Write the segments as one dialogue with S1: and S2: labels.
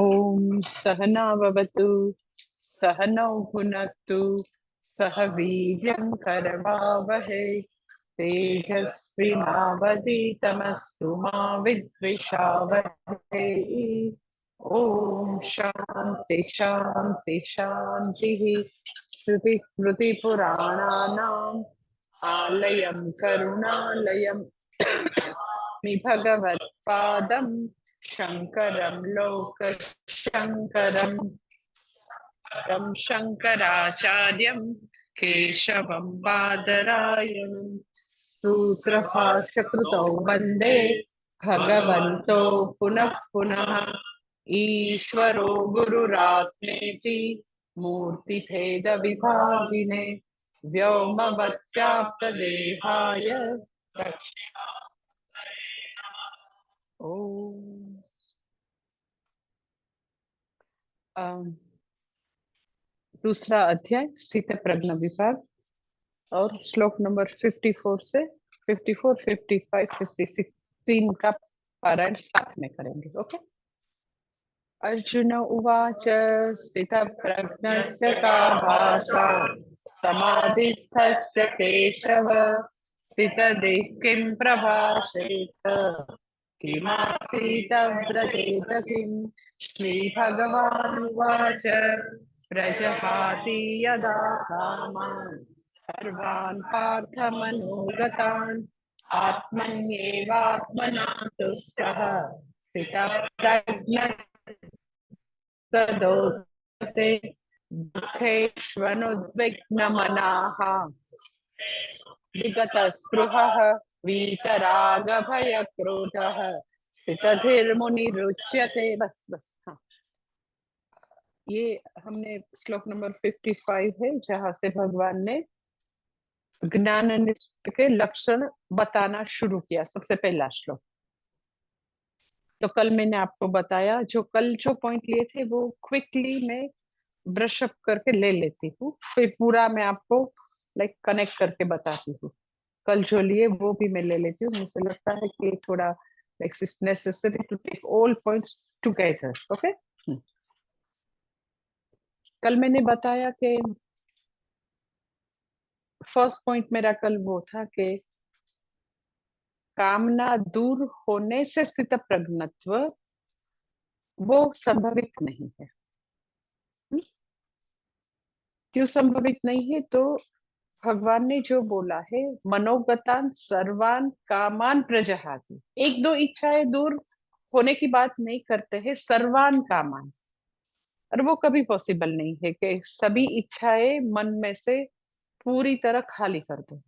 S1: ओम सहना भवतु सहनौ भुनक्तु सह वीर्यं करवावहै तेजस्विनावधीतमस्तु मा विद्विषावहै। ओम शांति शांति शांति। श्रुति स्मृति पुराणानाम् आलयं करुणालयं भगवत्पादं शंकरं लोकशंकरं शंकराचार्यं केशवं बादरायणं सूत्रभाष्यकृतौ वन्दे भगवन्तो पुनः पुनः। ईश्वरो गुरुरात्मेति मूर्तिभेदविभागिने व्योमवत्याप्तदेहाय ओम। दूसरा अध्याय स्थित प्रज्ञ विभाग और श्लोक नंबर 54 से 54, 55, 56 तीन का पारायण साथ में करेंगे। ओके। अर्जुन उवाच स्थित प्रज्ञस्य का भाषा समाधिस्थस्य केशव स्थितदिः किं प्रभाषेत किमासीत व्रजेत किम्। श्रीभगवानुवाच प्रजहाति यदा कामान् सर्वान् पार्थमनोगतान् आत्मन्येवात्मना तुष्टः स्थितप्रज्ञः सदोषते दुःखेष्वनुद्विग्नमनाः विगतस्पृहः वीतरागभयक्रोधः स्थितधीर्मुनिरुच्यते। बस बस हाँ। ये हमने श्लोक नंबर 55 है जहां से भगवान ने ज्ञाननिष्ठ के लक्षण बताना शुरू किया। सबसे पहला श्लोक तो कल मैंने आपको बताया, जो कल जो पॉइंट लिए थे वो क्विकली मैं ब्रश अप करके ले लेती हूँ, फिर पूरा मैं आपको लाइक कनेक्ट करके बताती हूँ। कल जो लिए वो भी मैं ले लेती हूँ। मुझे लगता है कि थोड़ा like necessary to take all points together. Okay. कल मैंने बताया कि फर्स्ट पॉइंट मेरा कल वो था कि कामना दूर होने से स्थित प्रज्ञत्व वो संभवित नहीं है। क्यों संभवित नहीं है? तो भगवान ने जो बोला है मनोगतान सर्वान कामान प्रजहाति, एक दो इच्छाएं दूर होने की बात नहीं करते हैं, सर्वान कामान। और वो कभी पॉसिबल नहीं है कि सभी इच्छाएं मन में से पूरी तरह खाली कर दो।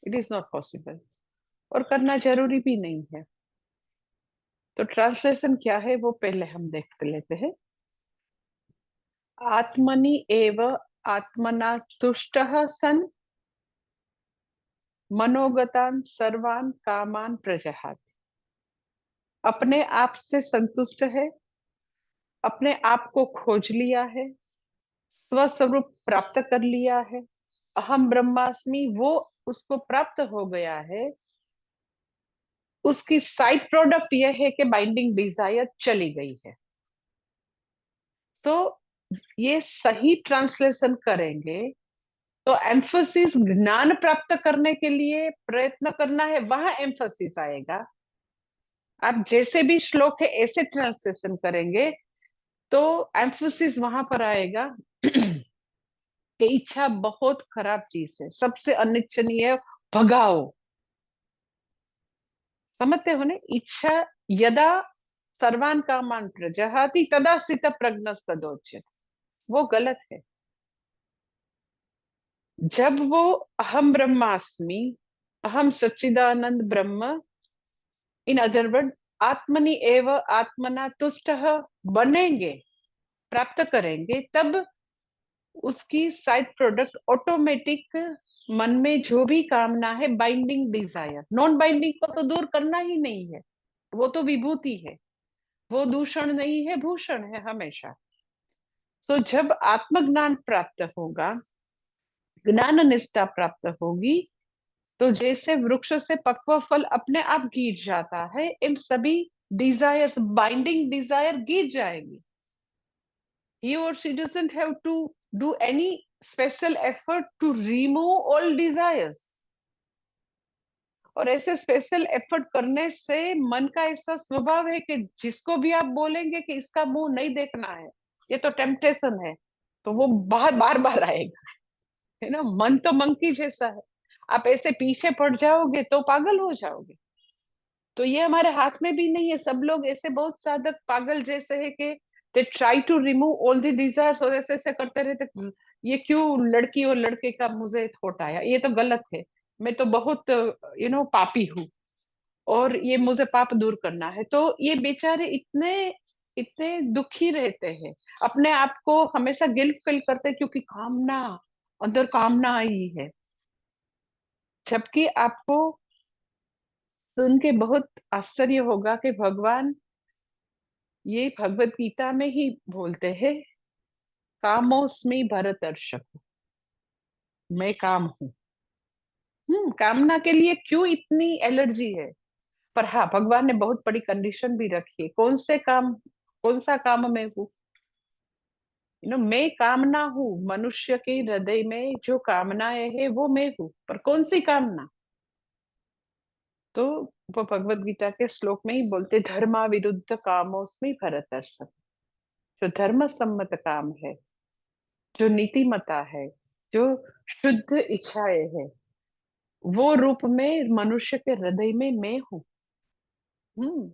S1: इट इज नॉट पॉसिबल और करना जरूरी भी नहीं है। तो ट्रांसलेशन क्या है वो पहले हम देख लेते हैं। आत्मनि एव आत्मना तुष्टः सन् मनोगतान सर्वान कामान प्रजहाति। अपने आप से संतुष्ट है, अपने आप को खोज लिया है, स्वस्वरूप प्राप्त कर लिया है, अहम ब्रह्मास्मि वो उसको प्राप्त हो गया है। उसकी साइड प्रोडक्ट यह है कि बाइंडिंग डिजायर चली गई है। तो ये सही ट्रांसलेशन करेंगे तो एम्फोसिस ज्ञान प्राप्त करने के लिए प्रयत्न करना है, वहां एम्फोसिस आएगा। आप जैसे भी श्लोक है ऐसे ट्रांसलेशन करेंगे तो एम्फोसिस वहां पर आएगा कि इच्छा बहुत खराब चीज है, सबसे अनिच्छनीय, भगाओ। समझते हो ना? इच्छा यदा सर्वान कामान प्रजहाति तदा स्थित प्रज्ञस्तदोच्यते, वो गलत है। जब वो अहम ब्रह्मास्मि, अहम सच्चिदानंद ब्रह्म, इन अदर वर्ड आत्मनि एव आत्मना तुष्ट बनेंगे, प्राप्त करेंगे, तब उसकी साइड प्रोडक्ट ऑटोमेटिक मन में जो भी कामना है, बाइंडिंग डिजायर, नॉन बाइंडिंग को तो दूर करना ही नहीं है, वो तो विभूति है, वो दूषण नहीं है, भूषण है हमेशा। तो जब आत्मज्ञान प्राप्त होगा, ज्ञान निष्ठा प्राप्त होगी, तो जैसे वृक्ष से पक्व फल अपने आप गिर जाता है, इन सभी डिजायर्स, बाइंडिंग डिजायर गिर जाएंगी। he or she doesn't have to do any special effort to remove all desires. और ऐसे स्पेशल एफर्ट करने से मन का ऐसा स्वभाव है कि जिसको भी आप बोलेंगे कि इसका मुंह नहीं देखना है, ये तो टेम्पटेशन है, तो वो बाहर बार बार आएगा, है ना। मन तो मंकी जैसा है, आप ऐसे पीछे पड़ जाओगे तो पागल हो जाओगे। तो ये हमारे हाथ में भी नहीं है। सब लोग ऐसे बहुत साधक पागल जैसे है कि they try to remove all the desires, और ऐसे ऐसे करते रहते। ये क्यों लड़की और लड़के का मुझे थॉट आया, ये तो गलत है, मैं तो बहुत पापी हूँ, और ये मुझे पाप दूर करना है। तो ये बेचारे इतने इतने दुखी रहते हैं, अपने आप को हमेशा गिल्ट फील करते हैं, क्योंकि कामना, अंदर कामना आई है। जबकि आपको सुन के बहुत आश्चर्य होगा कि भगवान ये भगवत गीता में ही बोलते हैं, कामोस्मि भरतर्षभ, मैं काम हूं। कामना के लिए क्यों इतनी एलर्जी है? पर हाँ, भगवान ने बहुत बड़ी कंडीशन भी रखी है। कौन सा काम मैं हूँ? मैं कामना हूँ। मनुष्य के हृदय में जो कामनाएं है वो मैं हूँ, पर कौन सी कामना? तो वो भगवत गीता के श्लोक में ही बोलते, धर्मा विरुद्ध कामोस्मि भरतर्षभ। जो धर्म सम्मत काम है, जो नीतिमता है, जो शुद्ध इच्छाएं है, वो रूप में मनुष्य के हृदय में मैं हूँ। हम्म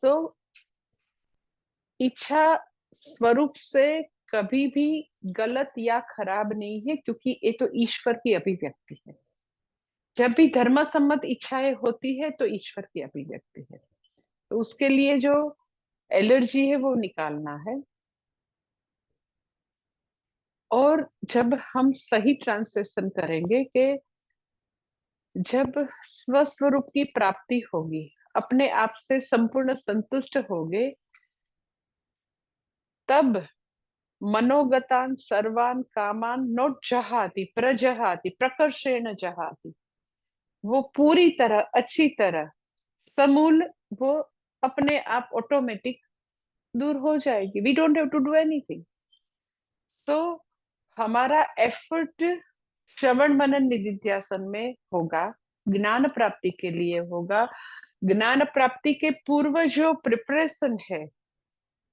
S1: तो इच्छा स्वरूप से कभी भी गलत या खराब नहीं है, क्योंकि ये तो ईश्वर की अभिव्यक्ति है। जब भी धर्म सम्मत इच्छाएं होती है तो ईश्वर की अभिव्यक्ति है। तो उसके लिए जो एलर्जी है वो निकालना है। और जब हम सही ट्रांसलेशन करेंगे कि जब स्वस्वरूप की प्राप्ति होगी, अपने आप से संपूर्ण संतुष्ट होगे, तब मनोगतान सर्वान कामान नोट जहाती प्रजहाती प्रकर्षेण जहाती, वो पूरी तरह अच्छी तरह समूल, वो अपने आप ऑटोमेटिक दूर हो जाएगी। We don't have to do anything. तो हमारा एफर्ट श्रवण मनन निधिध्यासन में होगा, ज्ञान प्राप्ति के लिए होगा। ज्ञान प्राप्ति के पूर्व जो प्रिपरेशन है,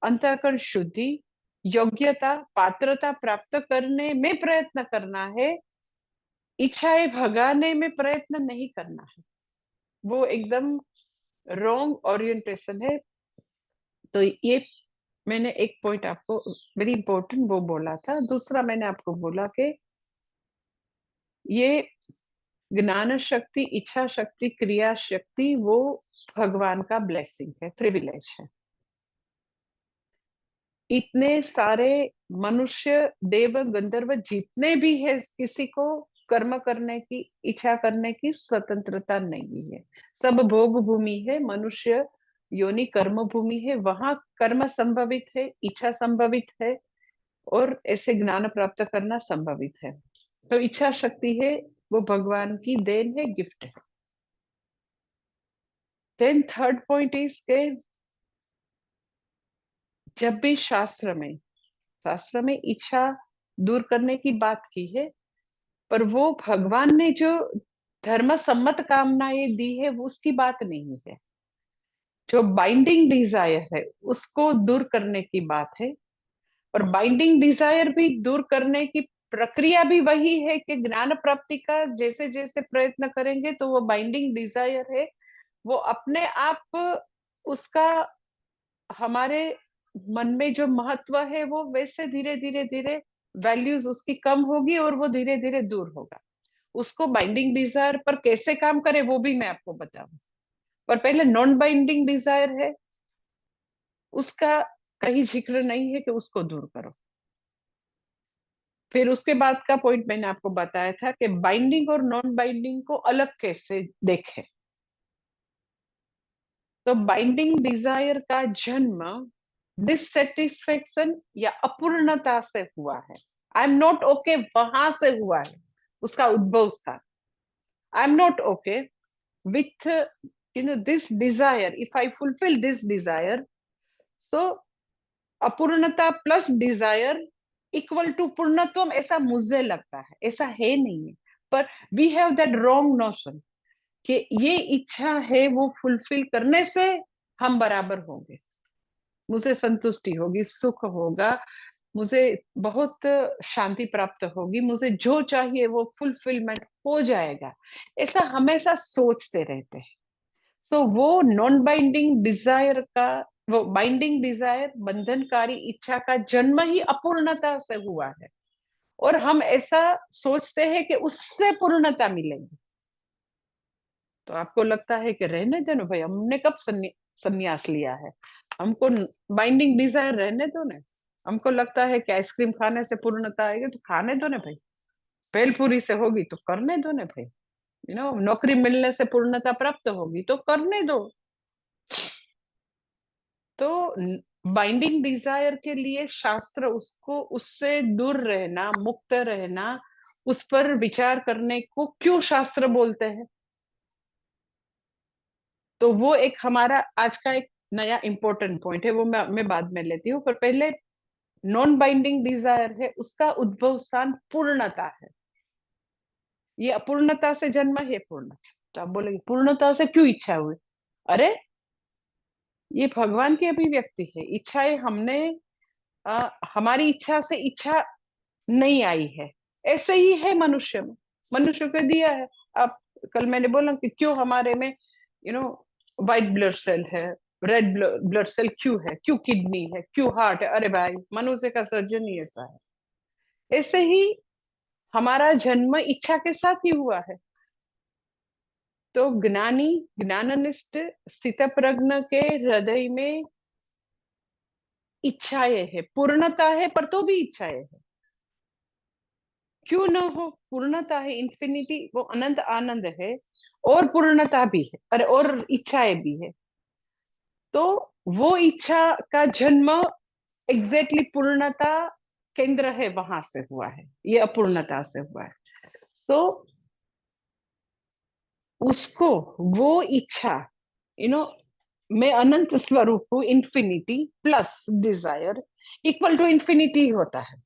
S1: अंतःकरण शुद्धि, योग्यता, पात्रता प्राप्त करने में प्रयत्न करना है, इच्छाएं भगाने में प्रयत्न नहीं करना है। वो एकदम रॉन्ग ओरिएंटेशन है। तो ये मैंने एक पॉइंट आपको वेरी इंपॉर्टेंट वो बोला था। दूसरा मैंने आपको बोला कि ये ज्ञान शक्ति, इच्छा शक्ति, क्रिया शक्ति, वो भगवान का ब्लेसिंग है, प्रिविलेज है। इतने सारे मनुष्य, देव, गंधर्व जितने भी है, किसी को कर्म करने की, इच्छा करने की स्वतंत्रता नहीं है। सब भोग भूमि है। मनुष्य योनि कर्म भूमि है, वहां कर्म संभवित है, इच्छा संभवित है, और ऐसे ज्ञान प्राप्त करना संभवित है। तो इच्छा शक्ति है, वो भगवान की देन है, गिफ्ट है। देन थर्ड पॉइंट इज के जब भी शास्त्र में इच्छा दूर करने की बात की है, पर वो भगवान ने जो धर्म सम्मत कामनाएं दी है वो उसकी बात नहीं है। जो बाइंडिंग डिजायर है उसको दूर करने की बात है। और बाइंडिंग डिजायर भी दूर करने की प्रक्रिया भी वही है कि ज्ञान प्राप्ति का जैसे जैसे प्रयत्न करेंगे, तो वो बाइंडिंग डिजायर है, वो अपने आप उसका, हमारे मन में जो महत्व है वो वैसे धीरे धीरे धीरे वैल्यूज उसकी कम होगी, और वो धीरे धीरे दूर होगा। उसको बाइंडिंग डिजायर पर कैसे काम करे वो भी मैं आपको बताऊं। पर पहले नॉन बाइंडिंग डिजायर है, उसका कहीं जिक्र नहीं है कि उसको दूर करो। फिर उसके बाद का पॉइंट मैंने आपको बताया था कि बाइंडिंग और नॉन बाइंडिंग को अलग कैसे देखें। तो बाइंडिंग डिजायर का जन्म डिससेटिस्फेक्शन या अपूर्णता से हुआ है। आई एम नॉट ओके, वहां से हुआ है उसका उद्भव स्थान। I am not okay with this desire. If I fulfill this desire, so अपूर्णता प्लस डिजायर इक्वल टू पूर्णत्व, ऐसा मुझे लगता है, ऐसा है नहीं है। पर we have that wrong notion कि ये इच्छा है वो फुलफिल करने से हम बराबर होंगे, मुझे संतुष्टि होगी, सुख होगा, मुझे बहुत शांति प्राप्त होगी, मुझे जो चाहिए वो फुलफिलमेंट हो जाएगा, ऐसा हमेशा सोचते रहते हैं। सो वो नॉन बाइंडिंग डिजायर का, वो बाइंडिंग डिजायर, बंधनकारी इच्छा का जन्म ही अपूर्णता से हुआ है, और हम ऐसा सोचते हैं कि उससे पूर्णता मिलेगी। तो आपको लगता है कि रहने दो ना भाई, हमने कब संन्यास लिया है, हमको बाइंडिंग डिजायर रहने दो ना। हमको लगता है कि आइसक्रीम खाने से पूर्णता आएगी, तो खाने दो ना भाई। भेलपूरी से होगी तो करने दो ना भाई। नौकरी मिलने से पूर्णता प्राप्त होगी तो करने दो। तो बाइंडिंग डिजायर के लिए शास्त्र उसको, उससे दूर रहना, मुक्त रहना, उस पर विचार करने को क्यों शास्त्र बोलते हैं? तो वो एक हमारा आज का एक नया इंपॉर्टेंट पॉइंट है, वो मैं बाद में लेती हूँ, पर पहले नॉन बाइंडिंग डिजायर है, उसका उद्भव स्थान पूर्णता है। ये अपूर्णता से जन्म है पूर्ण। तो आप बोलेंगे पूर्णता से क्यों इच्छा हुई? अरे, ये भगवान की अभिव्यक्ति है। इच्छाएं हमने हमारी इच्छा से इच्छा नहीं आई है, ऐसे ही है मनुष्य में, मनुष्य को दिया है। अब कल मैंने बोला कि क्यों हमारे में व्हाइट ब्लड सेल है, रेड ब्लड सेल क्यों है, क्यों किडनी है, क्यों हार्ट है? अरे भाई, मनुष्य का सर्जन ही ऐसा है। ऐसे ही हमारा जन्म इच्छा के साथ ही हुआ है। तो ज्ञानी, ज्ञाननिष्ठ, स्थितप्रज्ञ के हृदय में इच्छाएं है, पूर्णता है, पर तो भी इच्छाएं है। क्यों ना हो? पूर्णता है, इन्फिनिटी, वो अनंत आनंद है, और पूर्णता भी है, अरे और इच्छाएं भी है। तो वो इच्छा का जन्म एग्जैक्टली पूर्णता केंद्र है, वहां से हुआ है, ये अपूर्णता से हुआ है। तो उसको, वो इच्छा, यू नो मैं अनंत स्वरूप हूँ, infinity plus desire equal to infinity होता है।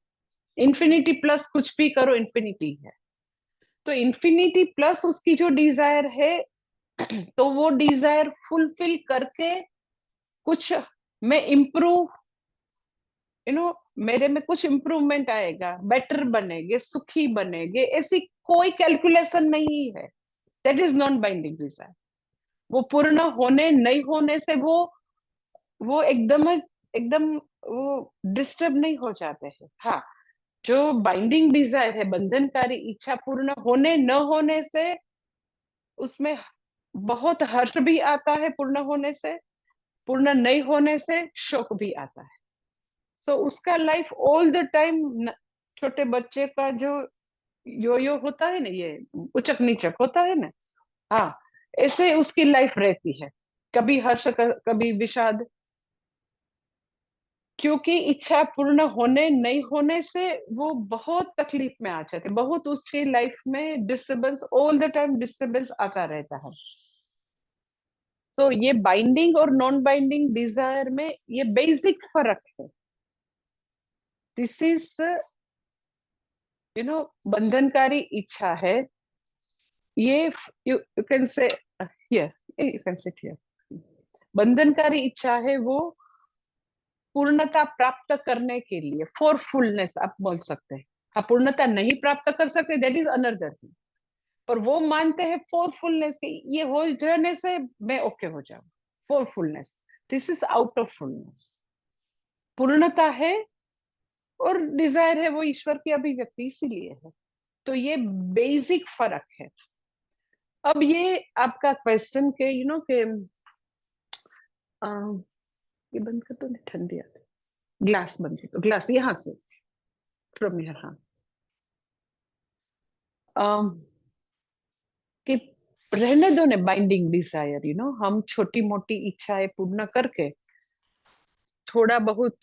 S1: इन्फिनिटी प्लस कुछ भी करो, इन्फिनिटी है। तो इन्फिनिटी प्लस उसकी जो डिजायर है, तो वो डिजायर फुलफिल करके कुछ मैं इम्प्रूव, मेरे में कुछ इम्प्रूवमेंट आएगा, बेटर बनेगे, सुखी बनेगे, ऐसी कोई कैलकुलेशन नहीं है। That is non binding desire. वो पूर्ण होने नहीं होने से वो एकदम एकदम वो डिस्टर्ब नहीं हो जाते हैं। हाँ, जो बाइंडिंग डिजायर है, बंधनकारी इच्छा, पूर्ण होने न होने से उसमें बहुत हर्ष भी आता है, पूर्ण होने से, पूर्ण नहीं होने से शोक भी आता है। तो उसका लाइफ ऑल द टाइम, छोटे बच्चे का जो यो यो होता है ना, ये उचक नीचक होता है ना, हाँ, ऐसे उसकी लाइफ रहती है, कभी हर्ष कभी विषाद। क्योंकि इच्छा पूर्ण होने नहीं होने से वो बहुत तकलीफ में आ जाते, बहुत उसकी लाइफ में disturbance, all the time disturbance आता रहता है। तो ये बाइंडिंग और नॉन बाइंडिंग डिजायर में ये बेसिक फर्क है। दिस इज बंधनकारी इच्छा है, ये you can say here, you can sit here. बंधनकारी इच्छा है वो पूर्णता प्राप्त करने के लिए, फॉर फुलनेस आप बोल सकते हैं। हाँ, पूर्णता नहीं प्राप्त कर सकते, दैट इज अनदर थिंग। और वो मानते हैं फॉर फुलनेस के, ये हो जाने से मैं ओके हो जाऊं, for fullness. This is out of fullness. पूर्णता है और डिजायर है, वो ईश्वर की अभिव्यक्ति इसीलिए है। तो ये बेसिक फर्क है। अब ये आपका क्वेश्चन के के आ, ये बंद कर दो ना, ठंडी आती, ग्लास बंद कर दो, ग्लास यहाँ से, फ्रॉम हियर। हाँ, अम, कि रहने दो ना बाइंडिंग डिजायर, हम छोटी मोटी इच्छाएं पूर्ण करके थोड़ा बहुत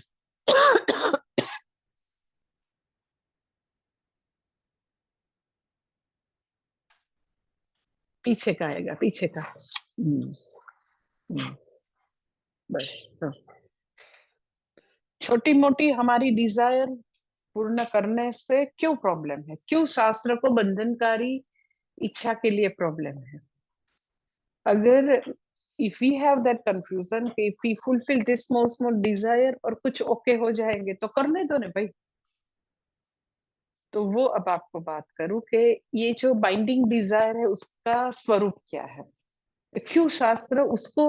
S1: पीछे का आएगा, पीछे का। हम्म, हम्म, बस, हाँ। छोटी मोटी हमारी डिजायर पूर्ण करने से क्यों प्रॉब्लम है? क्यों शास्त्र को बंधनकारी इच्छा के लिए प्रॉब्लम है? अगर if we have that confusion कि if we fulfil this small small desire और कुछ ओके हो जाएंगे, तो करने दो ना भाई। तो वो अब आपको बात करूं कि ये जो बाइंडिंग डिजायर है उसका स्वरूप क्या है, क्यों शास्त्र उसको,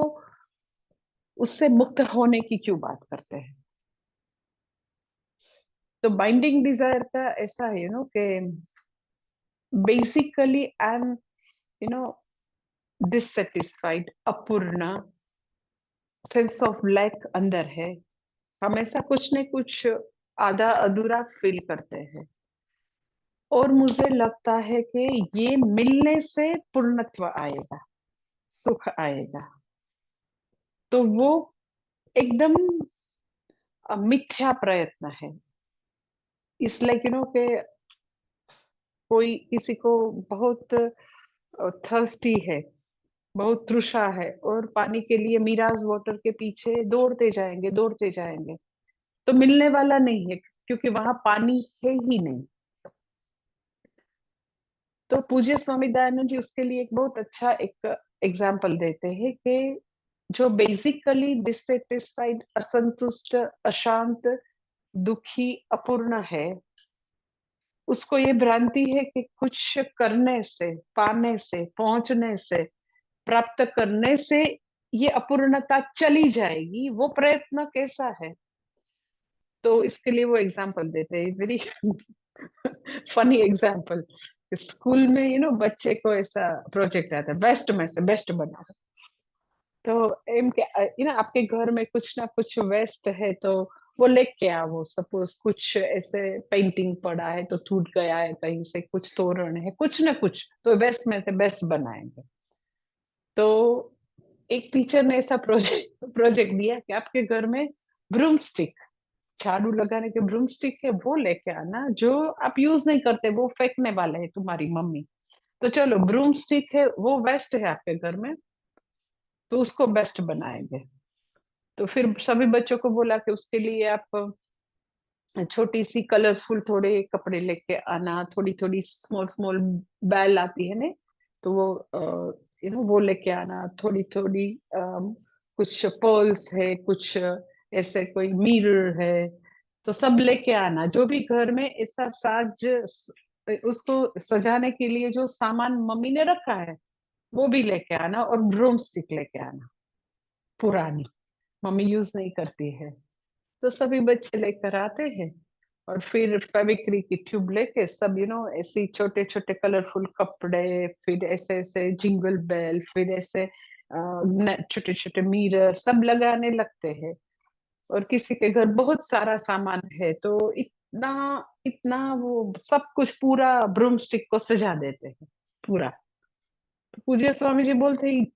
S1: उससे मुक्त होने की क्यों बात करते हैं? तो बाइंडिंग डिजायर का ऐसा है कि basically I am you know dissatisfied, अपूर्ण, सेंस ऑफ लैक अंदर है, हमेशा कुछ न कुछ आधा अधूरा फील करते हैं, और मुझे लगता है कि ये मिलने से पूर्णत्व आएगा, सुख आएगा। तो वो एकदम मिथ्या प्रयत्न है। इसलिए कि कोई किसी को बहुत थर्स्टी है, बहुत तृषा है, और पानी के लिए मिराज वाटर के पीछे दौड़ते जाएंगे दौड़ते जाएंगे, तो मिलने वाला नहीं है, क्योंकि वहां पानी है ही नहीं। तो पूज्य स्वामी दयानंद जी उसके लिए एक बहुत अच्छा एक एग्जाम्पल देते हैं कि जो बेसिकली डिससेटिस्फाइड, असंतुष्ट, अशांत, दुखी, अपूर्ण है, उसको ये भ्रांति है कि कुछ करने से, पाने से, पहुंचने से, प्राप्त करने से ये अपूर्णता चली जाएगी। वो प्रयत्न कैसा है? तो इसके लिए वो एग्जाम्पल देते हैं, वेरी फनी एग्जाम्पल। स्कूल में बच्चे को ऐसा प्रोजेक्ट आता है, बेस्ट में से बेस्ट बना। तो एम के आपके घर में कुछ ना कुछ वेस्ट है, तो वो लेके आओ। सपोज कुछ ऐसे पेंटिंग पड़ा है तो टूट गया है कहीं से, कुछ तोरण है, कुछ ना कुछ, तो वेस्ट में से बेस्ट बनाएंगे। तो एक टीचर ने ऐसा प्रोजेक्ट प्रोजेक्ट दिया कि आपके घर में ब्रूम स्टिक, झाड़ू लगाने के ब्रूम स्टिक है, वो लेके आना, जो आप यूज नहीं करते, वो फेंकने वाले है तुम्हारी मम्मी। तो चलो, ब्रूम स्टिक है, वो वेस्ट है आपके घर में, तो उसको बेस्ट बनाएंगे। तो फिर सभी बच्चों को बोला कि उसके लिए आप छोटी सी कलरफुल थोड़े कपड़े लेके आना, थोड़ी थोड़ी स्मॉल स्मॉल बैल आती है ने, तो वो वो लेके आना, थोड़ी थोड़ी कुछ पर्ल्स है, कुछ ऐसे कोई मिरर है, तो सब लेके आना, जो भी घर में ऐसा साज, उसको सजाने के लिए जो सामान मम्मी ने रखा है वो भी लेके आना, और ब्रूम स्टिक लेके आना, पुरानी, मम्मी यूज नहीं करती है। तो सभी बच्चे लेकर आते हैं, और फिर फेविक्रिक की ट्यूब लेके सब ऐसे छोटे छोटे कलरफुल कपड़े, फिर ऐसे ऐसे जिंगल बेल, फिर ऐसे छोटे छोटे मिरर सब लगाने लगते हैं। और किसी के घर बहुत सारा सामान है तो इतना इतना वो सब कुछ पूरा ब्रूम स्टिक को सजा देते हैं पूरा। तो पूज्य स्वामी जी बोलते हैं,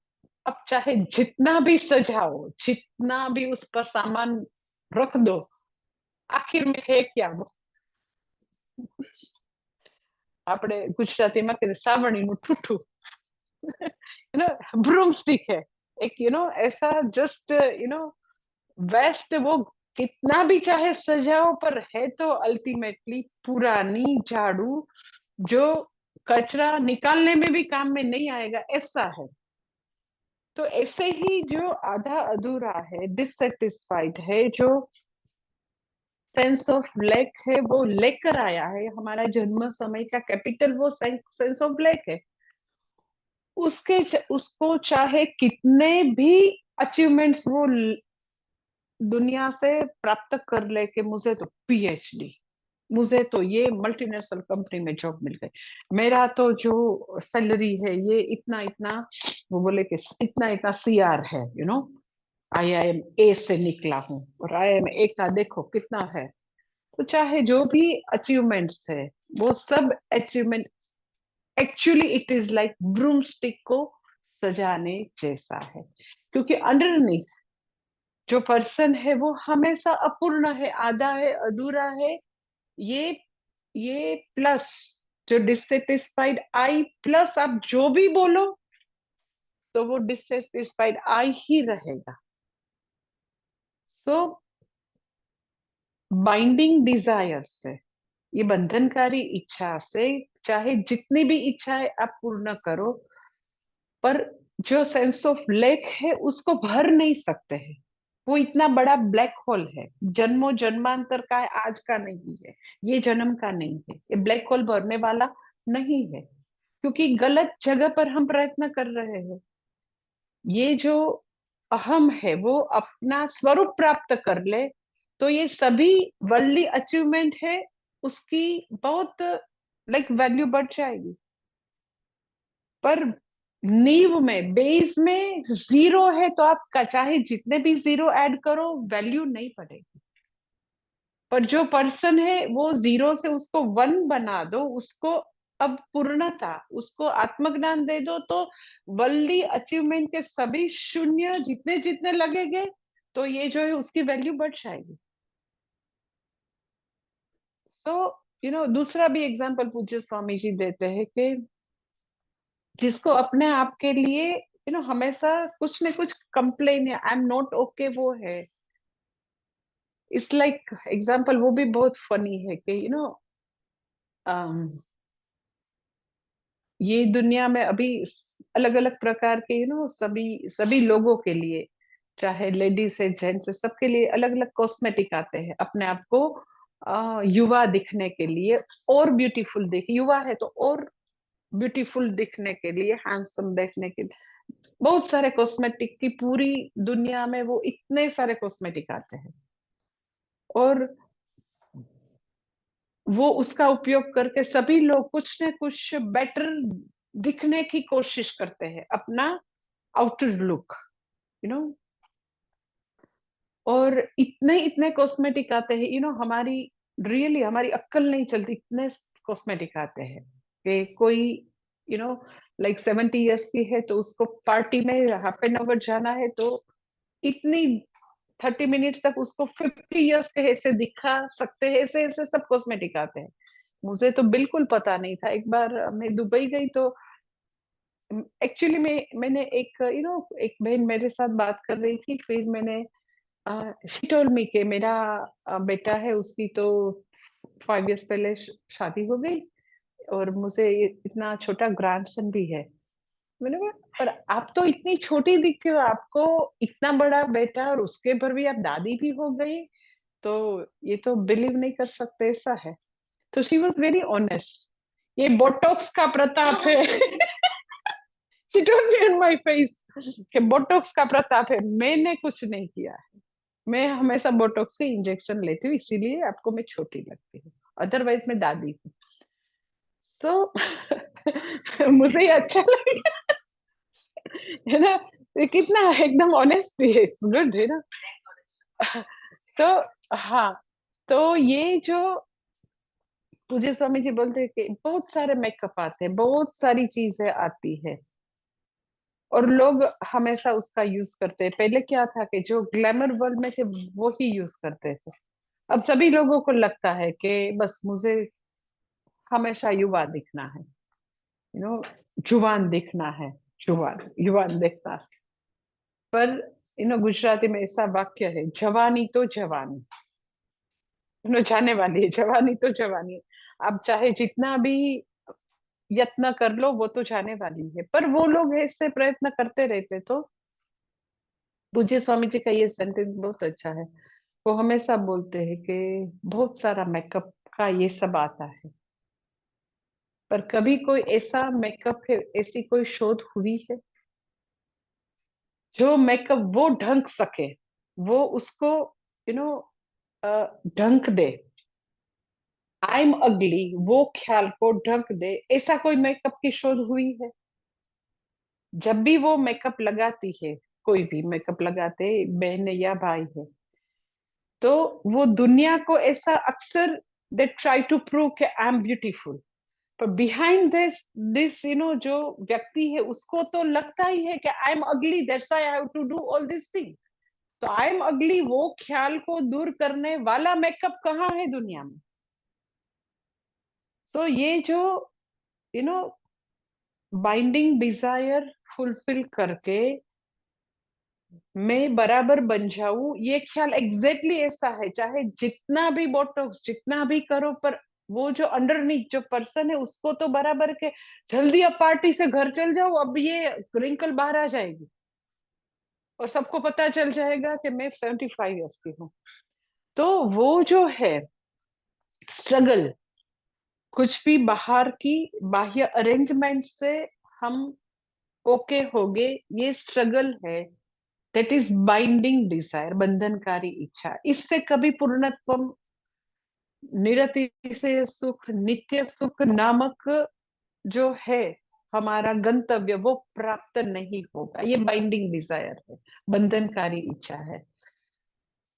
S1: अब चाहे जितना भी सजाओ, जितना भी उस पर सामान रख दो, आखिर में है क्या वो? આપણે ગુજરાતીમાં કે સાવરણીનું ઠૂઠું, ब्रूम स्टिक है एक, ऐसा जस्ट वेस्ट, वो कितना भी चाहे सजाओ, पर है तो अल्टीमेटली पुरानी झाड़ू, जो कचरा निकालने में भी काम में नहीं आएगा, ऐसा है। तो ऐसे ही जो आधा अधूरा है, डिससेटिस्फाइड है, जो सेंस ऑफ ब्लैक है, वो लेकर आया है हमारा जन्म समय का कैपिटल, वो सेंस ऑफ ब्लैक है। उसको चाहे कितने भी अचीवमेंट्स वो दुनिया से प्राप्त कर ले, कि मुझे तो पीएचडी, मुझे तो ये मल्टीनेशनल कंपनी में जॉब मिल गई, मेरा तो जो सैलरी है ये इतना इतना, वो बोले कि इतना इतना सीआर है, आईआईएम ए से निकला हूँ, और आईआईएम ए का देखो कितना है। तो चाहे जो भी अचीवमेंट्स है, वो सब achievement actually it is like broomstick को सजाने जैसा है, क्योंकि अंडरनीथ जो पर्सन है वो हमेशा अपूर्ण है, आधा है, अधूरा है। ये ये प्लस जो डिससेटिस्फाइड आई प्लस आप जो भी बोलो, तो वो डिससेटिस्फाइड आई ही रहेगा। सो बाइंडिंग डिजायर से, ये बंधनकारी इच्छा से, चाहे जितनी भी इच्छाएं आप पूर्ण करो, पर जो सेंस ऑफ लैक है उसको भर नहीं सकते हैं। वो इतना बड़ा ब्लैक होल है, जन्मों जन्मांतर का है, आज का नहीं है, ये जन्म का नहीं है, ये ब्लैक होल भरने वाला नहीं है, क्योंकि गलत जगह पर हम प्रयत्न कर रहे हैं। ये जो अहम है वो अपना स्वरूप प्राप्त कर ले, तो ये सभी वर्ल्डली अचीवमेंट है, उसकी बहुत लाइक वैल्यू बढ़ जाएगी। पर नींव में, बेस में जीरो है, तो आप चाहे जितने भी जीरो ऐड करो वैल्यू नहीं बढ़ेगी। पर जो पर्सन है वो जीरो से उसको वन बना दो, उसको अब पूर्णता, उसको आत्मज्ञान दे दो, तो वर्ल्डली अचीवमेंट के सभी शून्य जितने जितने लगेंगे, तो ये जो है उसकी वैल्यू बढ़ जाएगी। तो दूसरा भी एग्जांपल पूज्य स्वामी जी देते हैं कि जिसको अपने आप के लिए हमेशा कुछ न कुछ कंप्लेन है, आई एम नॉट ओके, वो है, इट्स लाइक एग्जांपल वो भी बहुत फनी है कि ये दुनिया में अभी अलग अलग प्रकार के सभी सभी लोगों के लिए, चाहे लेडीज है जेंट्स है, सबके लिए अलग अलग कॉस्मेटिक आते हैं अपने आप को युवा दिखने के लिए, और ब्यूटीफुल दिख, युवा है तो और ब्यूटीफुल दिखने के लिए, हैंडसम देखने के लिए बहुत सारे कॉस्मेटिक की पूरी दुनिया में वो इतने सारे कॉस्मेटिक आते हैं, और वो उसका उपयोग करके सभी लोग कुछ न कुछ बेटर दिखने की कोशिश करते हैं, अपना आउटर लुक, यू नो और इतने इतने कॉस्मेटिक आते हैं, हमारी रियली हमारी अक्ल नहीं चलती, इतने कॉस्मेटिक आते हैं कि कोई यू नो लाइक 70 इयर्स की है तो उसको पार्टी में हाफ एन आवर जाना है, तो इतनी 30 मिनट्स तक उसको 50 इयर्स के ऐसे दिखा सकते हैं, ऐसे ऐसे सब कॉस्मेटिक आते हैं। मुझे तो बिल्कुल पता नहीं था। एक बार मैं दुबई गई तो एक्चुअली मैंने एक एक बहन मेरे साथ बात कर रही थी, फिर मैंने शी टोल्ड मी कि मेरा बेटा है, उसकी तो 5 इयर्स पहले शादी हो गई, और मुझे इतना छोटा ग्रैंडसन भी है। मैंने कहा पर आप तो इतनी छोटी दिखती हो, आपको इतना बड़ा बेटा और उसके पर भी आप दादी भी हो गई, तो ये तो बिलीव नहीं कर सकते, ऐसा है। तो शी वॉज वेरी ऑनेस्ट, ये बोटॉक्स का प्रताप है। She told me on my face कि बोटॉक्स का प्रताप है, मैंने कुछ नहीं किया है, मैं हमेशा बोटॉक्स के इंजेक्शन लेती हूँ, इसीलिए आपको मैं छोटी लगती हूँ, अदरवाइज मैं दादी हूँ। तो मुझे ये अच्छा लगा, है ना, ये कितना एकदम ऑनेस्ट है, इट्स गुड, है ना। तो हाँ, तो ये जो पूज्य स्वामी जी बोलते हैं कि बहुत सारे मेकअप आते हैं, बहुत सारी चीजें आती है, और लोग हमेशा उसका यूज करते हैं। पहले क्या था कि जो ग्लैमर वर्ल्ड में थे वो ही यूज करते थे, अब सभी लोगों को लगता है कि बस मुझे हमेशा युवा दिखना है, जुवान दिखना है, जुवान युवान दिखना है। पर गुजराती में ऐसा वाक्य है, जवानी तो जवानी, जाने वाली है, जवानी तो जवानी है, आप चाहे जितना भी यत्न कर लो वो तो जाने वाली है। पर वो लोग ऐसे प्रयत्न करते रहते, तो पूज्य स्वामी जी का ये सेंटेंस बहुत अच्छा है। वो हमेशा बोलते हैं कि बहुत सारा मेकअप का ये सब आता है, पर कभी कोई ऐसा मेकअप है, ऐसी कोई शोध हुई है जो मेकअप वो ढंक सके, वो उसको यू नो ढंक दे, आई एम अगली वो ख्याल को ढंक दे, ऐसा कोई मेकअप की शोध हुई है? जब भी वो मेकअप लगाती है, कोई भी मेकअप लगाते, बहन या भाई है, तो वो दुनिया को ऐसा अक्सर दे ट्राई टू प्रूव कि आई एम ब्यूटीफुल, पर बिहाइंड दिस दिस जो व्यक्ति है उसको तो लगता ही है कि I am ugly, that's why I have to do all this thing. तो आई एम अगली वो ख्याल को दूर करने वाला मेकअप कहाँ है दुनिया में? तो ये जो you know binding desire fulfill करके मैं बराबर बन जाऊं, ये ख्याल एग्जैक्टली ऐसा है, चाहे जितना भी बोटॉक्स जितना भी करो, पर वो जो अंडरनीथ जो पर्सन है उसको तो बराबर के जल्दी अब पार्टी से घर चल जाओ, अब ये रिंकल बाहर आ जाएगी और सबको पता चल जाएगा कि मैं 75 ईयर्स की हूँ। तो वो जो है स्ट्रगल, कुछ भी बाहर की बाह्य अरेंजमेंट से हम ओके हो गए, ये स्ट्रगल है। दैट इज बाइंडिंग डिजायर, बंधनकारी इच्छा। इससे कभी पूर्णत्व, निरतिशय सुख, नित्य सुख नामक जो है हमारा गंतव्य, वो प्राप्त नहीं होगा। ये बाइंडिंग डिजायर है, बंधनकारी इच्छा है।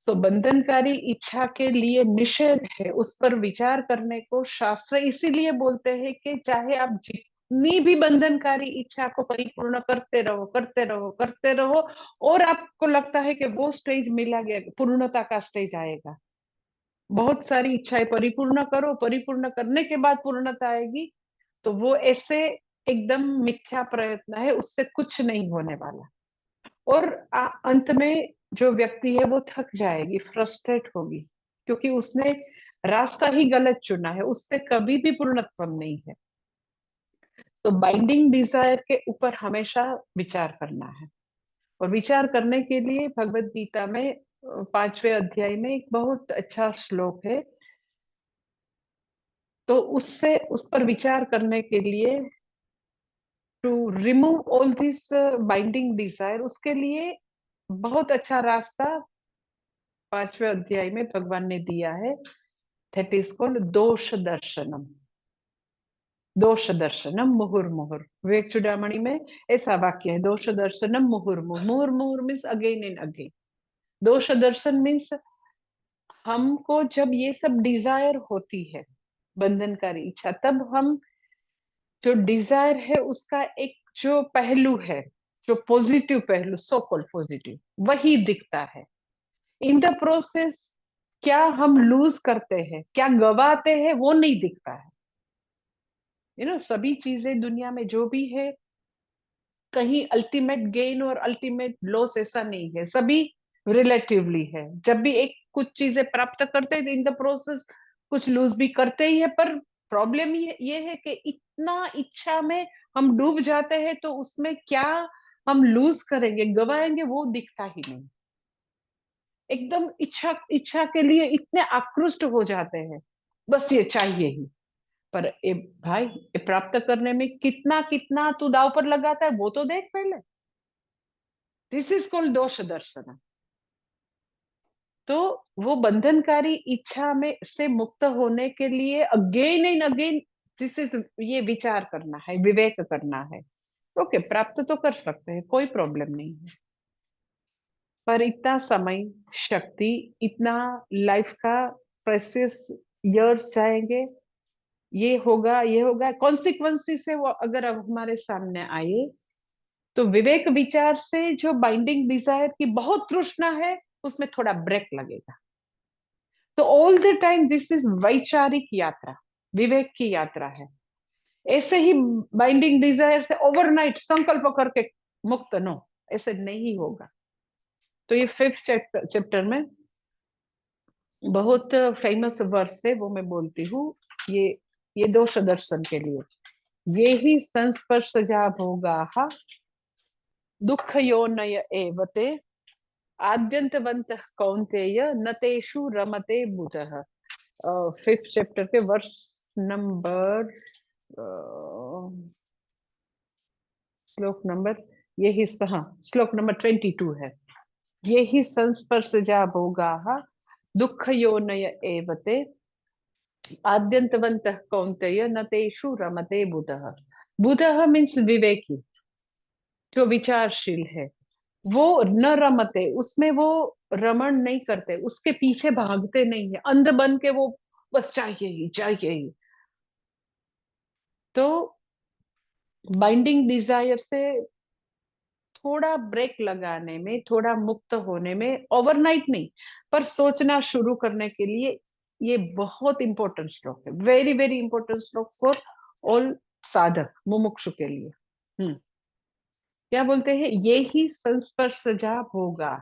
S1: तो बंधनकारी इच्छा के लिए निषेध है, उस पर विचार करने को शास्त्र इसीलिए बोलते हैं कि चाहे आप जितनी भी बंधनकारी इच्छा को परिपूर्ण करते रहो करते रहो करते रहो, और आपको लगता है कि वो स्टेज मिला गया, पूर्णता का स्टेज आएगा, बहुत सारी इच्छाएं परिपूर्ण करो, परिपूर्ण करने के बाद पूर्णता आएगी, तो वो ऐसे एकदम मिथ्या प्रयत्न है, उससे कुछ नहीं होने वाला। और अंत में जो व्यक्ति है वो थक जाएगी, फ्रस्ट्रेट होगी, क्योंकि उसने रास्ता ही गलत चुना है, उससे कभी भी पूर्णत्व नहीं है। तो बाइंडिंग डिजायर के ऊपर हमेशा विचार करना है। और विचार करने के लिए भगवत गीता में 5वें अध्याय में एक बहुत अच्छा श्लोक है। तो उससे उस पर विचार करने के लिए, to remove all this binding desire, उसके लिए बहुत अच्छा रास्ता 5वें अध्याय में भगवान ने दिया है। दैट इज कॉल्ड दोष दर्शनम। दोष दर्शनम मुहुर्मुहुर, विवेक चूड़ामणि में ऐसा वाक्य है, दोष दर्शनम मुहुर्मुहुर। मुहुर्मुहुर मीन्स अगेन एंड अगेन। दोष दर्शन मीन्स हमको जब ये सब डिजायर होती है, बंधनकारी इच्छा, तब हम जो डिजायर है उसका एक जो पहलू है, जो पॉजिटिव पहलू, सो कॉल्ड पॉजिटिव, वही दिखता है। इन द प्रोसेस क्या हम लूज करते हैं, क्या गवाते हैं, वो नहीं दिखता है। सभी चीजें दुनिया में जो भी है, कहीं अल्टीमेट गेन और अल्टीमेट लॉस ऐसा नहीं है, सभी रिलेटिवली है। जब भी एक कुछ चीजें प्राप्त करते हैं, इन द प्रोसेस कुछ लूज भी करते ही है। पर प्रॉब्लम ये है कि इतना इच्छा में हम डूब जाते हैं, तो उसमें क्या हम लूज करेंगे, गवाएंगे, वो दिखता ही नहीं। एकदम इच्छा इच्छा के लिए इतने आकृष्ट हो जाते हैं, बस ये चाहिए ही। पर भाई, ये प्राप्त करने में कितना कितना तू दाव पर लगाता है, वो तो देख पहले। दिस इज कॉल्ड दोष दर्शन। तो वो बंधनकारी इच्छा में से मुक्त होने के लिए again and again this is, ये विचार करना है, विवेक करना है। ओके, प्राप्त तो कर सकते हैं, कोई प्रॉब्लम नहीं है, पर इतना समय, शक्ति, इतना लाइफ का प्रेशियस इयर्स जाएंगे, ये होगा कॉन्सिक्वेंसेस से, वो अगर अब हमारे सामने आए, तो विवेक विचार से जो बाइंडिंग डिजायर की बहुत तृष्णा है, उसमें थोड़ा ब्रेक लगेगा। तो all the time this is वैचारिक यात्रा, विवेक की यात्रा है। ऐसे ही बाइंडिंग डिजायर से ओवरनाइट संकल्प करके मुक्त, नो, ऐसे नहीं होगा। तो ये 5th चैप्टर में बहुत फेमस वर्स है, वो मैं बोलती हूँ। ये ये दोष दर्शन के लिए, ये ही संस्पर्श जा भोगा दुख योनय एवते आद्यंतवंत कौन्तेय न तेषु रमते बुधः। 5th चैप्टर के वर्स नंबर, श्लोक नंबर, यही, हाँ, श्लोक नंबर 22 है। ये ही संस्पर्शजा भोगाः दुःख योनय एवते आद्यंतवंत कौन्तेय न तेषु रमते बुधः। बुधः मीन्स विवेकी, जो विचारशील है, वो न रमते, उसमें वो रमण नहीं करते, उसके पीछे भागते नहीं है अंध बन के, वो बस चाहिए ही चाहिए ही। तो बाइंडिंग डिजायर से थोड़ा ब्रेक लगाने में, थोड़ा मुक्त होने में, ओवरनाइट नहीं, पर सोचना शुरू करने के लिए, ये बहुत इंपॉर्टेंट श्लोक है, वेरी वेरी इंपॉर्टेंट श्लोक फॉर ऑल साधक मुमुक्षु के लिए। क्या बोलते हैं, ये ही संस्पर्शजा भोगा।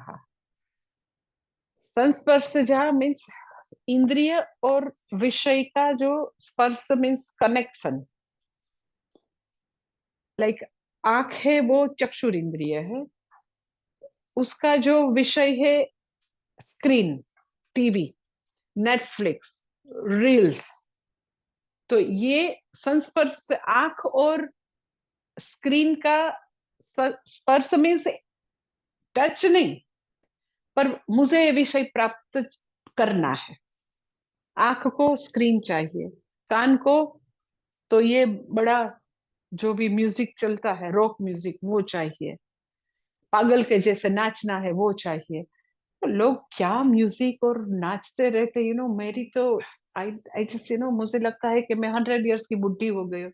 S1: संस्पर्शजा मीन्स इंद्रिय और विषय का जो स्पर्श मीन्स कनेक्शन। लाइक आंख है वो चक्षुर इंद्रिय है, उसका जो विषय है स्क्रीन, टीवी, नेटफ्लिक्स, रील्स। तो ये संस्पर्श, आंख और स्क्रीन का स्पर्श मीन्स टच नहीं, पर मुझे ये विषय प्राप्त करना है। आंख को स्क्रीन चाहिए, कान को तो ये बड़ा जो भी म्यूजिक चलता है रॉक म्यूजिक वो चाहिए, पागल के जैसे नाचना है वो चाहिए। तो लोग क्या म्यूजिक और नाचते रहते, मेरी तो आई आई जस्ट मुझे लगता है कि मैं 100 इयर्स की बुढ़ी हो गई हूँ।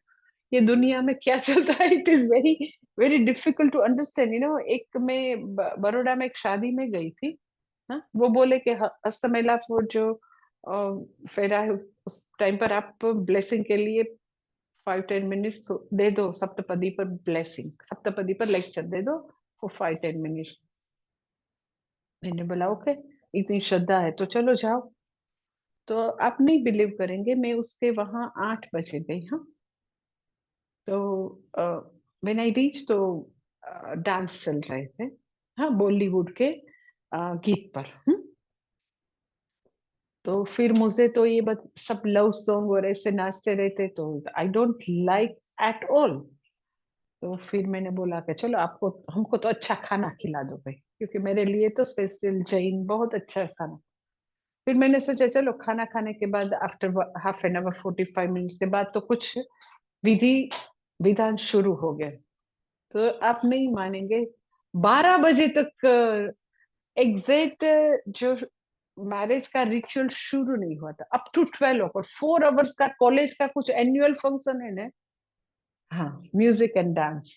S1: ये दुनिया में क्या चलता है, it is very very difficult to understand. एक मैं बड़ौदा में एक शादी में गई थी। हाँ, वो बोले कि हस्तमेला वो जो फेरा है, उस टाइम पर आप ब्लेसिंग के लिए 5-10 मिनट्स दे दो, सप्तपदी पर ब्लेसिंग, सप्तपदी पर लेक्चर दे दो फॉर 5-10 मिनट्स। मैंने बोला ओके, इतनी श्रद्धा है तो चलो जाओ। तो आप नहीं बिलीव करेंगे, मैं उसके वहां 8 बजे गई। हाँ, तो व्हेन आई रीच तो डांस चल रहे थे। हाँ, बॉलीवुड के गीत पर। तो फिर मुझे तो ये सब लव सॉन्ग और ऐसे नाचते रहते तो I don't like at all. तो फिर मैंने बोला कि चलो आपको हमको तो अच्छा खाना खिला दो भाई, क्योंकि मेरे लिए तो स्पेशल जैन बहुत अच्छा खाना। फिर मैंने सोचा चलो खाना खाने के बाद after half an hour 45 minutes के बाद तो कुछ विधि विधान शुरू हो गए। तो आप नहीं मानेंगे, 12 बजे तक एग्जैक्ट जो मैरिज का रिचुअल शुरू नहीं हुआ था, अप टू 12 और 4 आवर्स का कॉलेज का कुछ एनुअल फंक्शन है ना। हाँ, म्यूजिक एंड डांस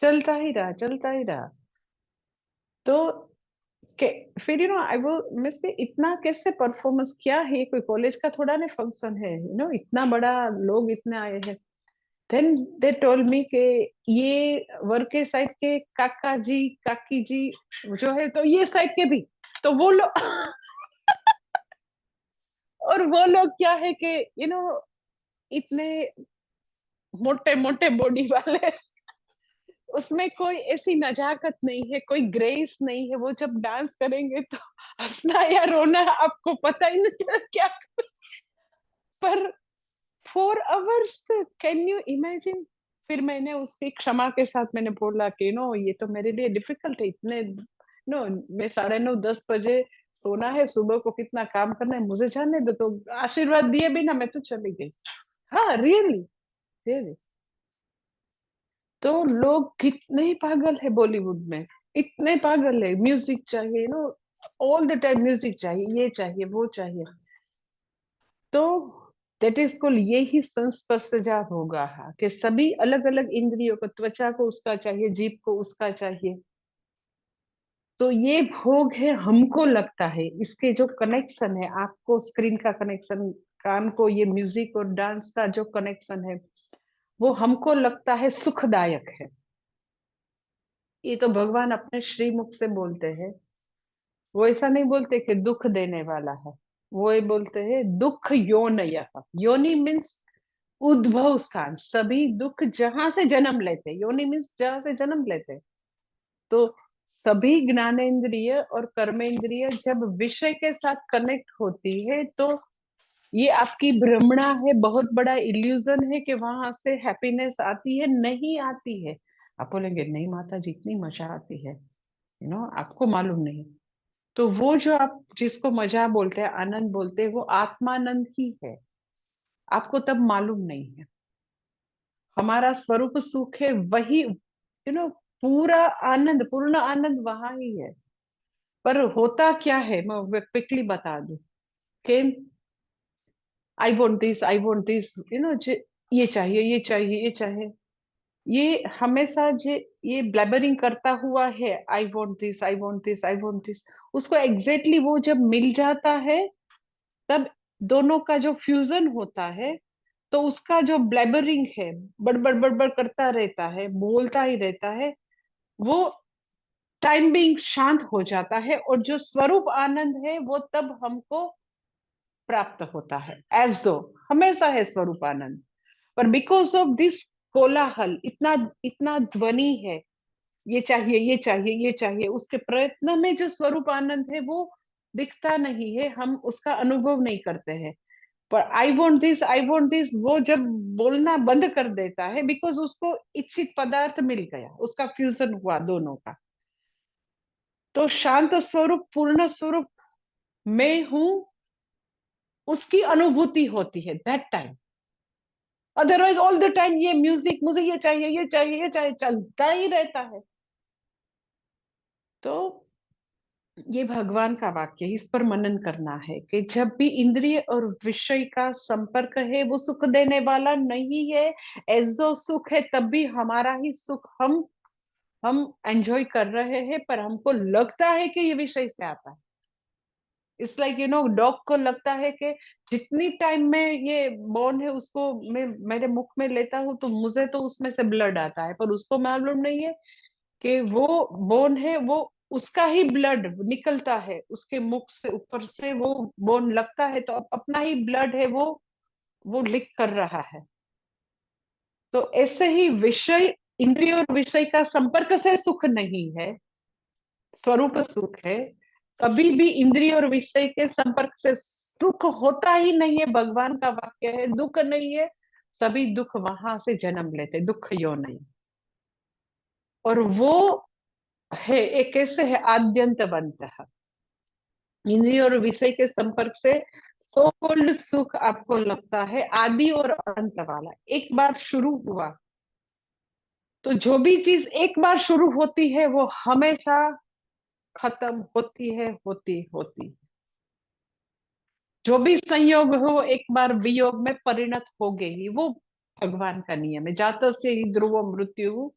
S1: चलता ही रहा, चलता ही रहा। तो के फिर आई वो मिस इतना कैसे परफॉर्मेंस, क्या है कोई कॉलेज का थोड़ा ना फंक्शन है, इतना बड़ा लोग इतने आए हैं। देन दे टोल्ड मी के ये वर्क के साइड के काका जी काकी जी जो है, तो ये साइड के भी, तो वो लोग और वो लोग क्या है कि इतने मोटे मोटे बॉडी वाले, उसमें कोई ऐसी नजाकत नहीं है, कोई ग्रेस नहीं है। वो जब डांस करेंगे तो हंसना या रोना आपको पता ही नहीं चला क्या। पर 4 आवर्स, कैन यू इमेजिन। फिर मैंने उसकी क्षमा के साथ मैंने बोला कि ये तो मेरे लिए डिफिकल्ट है, इतने मैं 9:30-10 बजे सोना है, सुबह को कितना काम करना है, मुझे जाने दो। तो आशीर्वाद दिए बिना मैं तो चली गई। हाँ, रियली रियली। तो लोग कितने पागल है बॉलीवुड में, इतने पागल है, म्यूजिक चाहिए ऑल द टाइम म्यूजिक चाहिए, ये चाहिए वो चाहिए। तो दैट इज कॉल्ड, ये ही संस्पर्शजा भोगा है कि सभी अलग अलग इंद्रियों को, त्वचा को उसका चाहिए, जीभ को उसका चाहिए। तो ये भोग है, हमको लगता है इसके जो कनेक्शन है, आपको स्क्रीन का कनेक्शन, कान को ये म्यूजिक और डांस का जो कनेक्शन है, वो हमको लगता है सुखदायक है। ये तो भगवान अपने श्रीमुख से बोलते हैं। वो ऐसा नहीं बोलते कि दुख देने वाला है, वो ये बोलते हैं दुख योनय। योनि मीन्स उद्भव स्थान, सभी दुख जहां से जन्म लेते, योनि मीन्स जहां से जन्म लेते। तो सभी ज्ञानेंद्रिय और कर्मेंद्रिय जब विषय के साथ कनेक्ट होती है, तो ये आपकी भ्रमणा है, बहुत बड़ा इल्यूजन है कि वहां से हैप्पीनेस आती है, नहीं आती है। आप बोलेंगे नहीं माता जी, इतनी मजा आती है, आपको मालूम नहीं। तो वो जो आप जिसको मजा बोलते हैं, आनंद बोलते हैं, वो आत्मानंद ही है, आपको तब मालूम नहीं है। हमारा स्वरूप सुख है वही, पूरा आनंद, पूर्ण आनंद वहां ही है। पर होता क्या है, मैं क्विकली बता दूं कि I want this, I want this, ये चाहिए, ये चाहिए, ये चाहिए। ये हमेशा ये ब्लैबरिंग करता हुआ है, I want this, I want this, I want this. उसको एग्जैक्टली वो जब मिल जाता है, तब दोनों का जो फ्यूजन होता है, तो उसका जो ब्लैबरिंग है, बड़बड़ बड़बड़ करता रहता है, बोलता ही रहता है। वो टाइम बीइंग शांत हो जाता है, और जो स्वरूप आनंद है वो तब हमको प्राप्त होता है, एज दो हमेशा है स्वरूप आनंद। पर बिकॉज ऑफ दिस कोलाहल, इतना इतना ध्वनि है, ये चाहिए ये चाहिए ये चाहिए, उसके प्रयत्न में जो स्वरूप आनंद है वो दिखता नहीं है, हम उसका अनुभव नहीं करते हैं। पर I want this, I want this, वो जब बोलना बंद कर देता है, बिकॉज उसको इच्छित पदार्थ मिल गया, उसका फ्यूजन हुआ दोनों का। तो शांत स्वरूप, पूर्ण स्वरूप मैं हूं, उसकी अनुभूति होती है that time. Otherwise all the time ये म्यूजिक, मुझे ये चाहिए ये चाहिए ये चाहिए, चलता ही रहता है। तो ये भगवान का वाक्य है, इस पर मनन करना है कि जब भी इंद्रिय और विषय का संपर्क है वो सुख देने वाला नहीं है। ऐसो सुख है तब भी हमारा ही सुख हम एंजॉय कर रहे हैं, पर हमको लगता है कि ये विषय से आता है। इट्स लाइक डॉग को लगता है कि जितनी टाइम में ये बोन है उसको मैं मेरे मुख में लेता हूँ तो मुझे तो उसमें से ब्लड आता है, पर उसको मालूम नहीं है कि वो बोन है, वो उसका ही ब्लड निकलता है उसके मुख से, ऊपर से वो बोन लगता है तो अपना ही ब्लड है वो लिक कर रहा है। तो ऐसे ही विषय, इंद्रिय और विषय का संपर्क से सुख नहीं है, स्वरूप सुख है। कभी भी इंद्रिय और विषय के संपर्क से सुख होता ही नहीं है, भगवान का वाक्य है, दुख नहीं है। सभी दुख वहां से जन्म लेते, दुख यो नहीं। और वो है एक कैसे है, आद्यंतवंत। इंद्रिय और विषय के संपर्क से सो कॉल्ड सुख आपको लगता है आदि और अंत वाला, एक बार शुरू हुआ। तो जो भी चीज एक बार शुरू होती है वो हमेशा खत्म होती है, होती होती। जो भी संयोग हो एक बार वियोग में परिणत हो गई, वो भगवान का नियम है। जातस्य ही ध्रुवम मृत्यु,